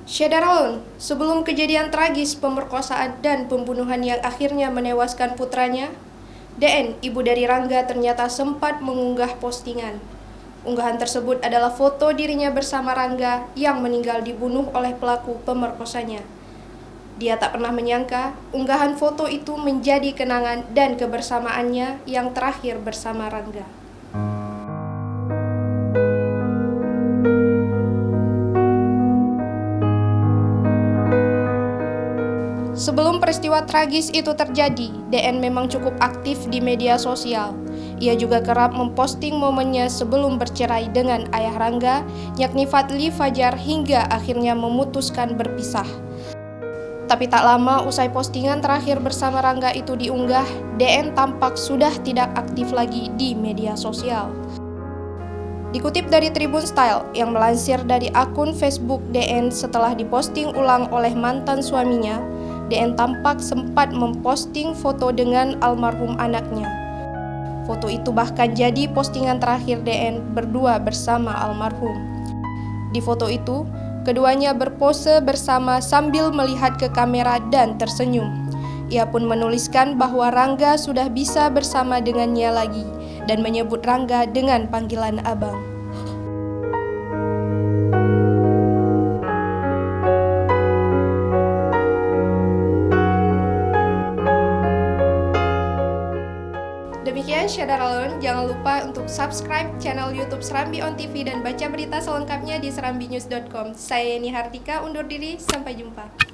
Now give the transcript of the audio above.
Syederalun, sebelum kejadian tragis pemerkosaan dan pembunuhan yang akhirnya menewaskan putranya, DN, ibu dari Rangga, ternyata sempat mengunggah postingan. Unggahan tersebut adalah foto dirinya bersama Rangga yang meninggal dibunuh oleh pelaku pemerkosanya. Dia tak pernah menyangka unggahan foto itu menjadi kenangan dan kebersamaannya yang terakhir bersama Rangga. Sebelum peristiwa tragis itu terjadi, DN memang cukup aktif di media sosial. Ia juga kerap memposting momennya sebelum bercerai dengan ayah Rangga, yakni Fadli Fajar, hingga akhirnya memutuskan berpisah. Tapi tak lama usai postingan terakhir bersama Rangga itu diunggah, DN tampak sudah tidak aktif lagi di media sosial. Dikutip dari Tribun Style yang melansir dari akun Facebook DN setelah diposting ulang oleh mantan suaminya, DN tampak sempat memposting foto dengan almarhum anaknya. Foto itu bahkan jadi postingan terakhir DN berdua bersama almarhum. Di foto itu, keduanya berpose bersama sambil melihat ke kamera dan tersenyum. Ia pun menuliskan bahwa Rangga sudah bisa bersama dengannya lagi dan menyebut Rangga dengan panggilan abang. Demikian Syederalun, jangan lupa untuk subscribe channel YouTube Serambi On TV dan baca berita selengkapnya di serambinews.com. Saya Yeni Hartika undur diri, sampai jumpa.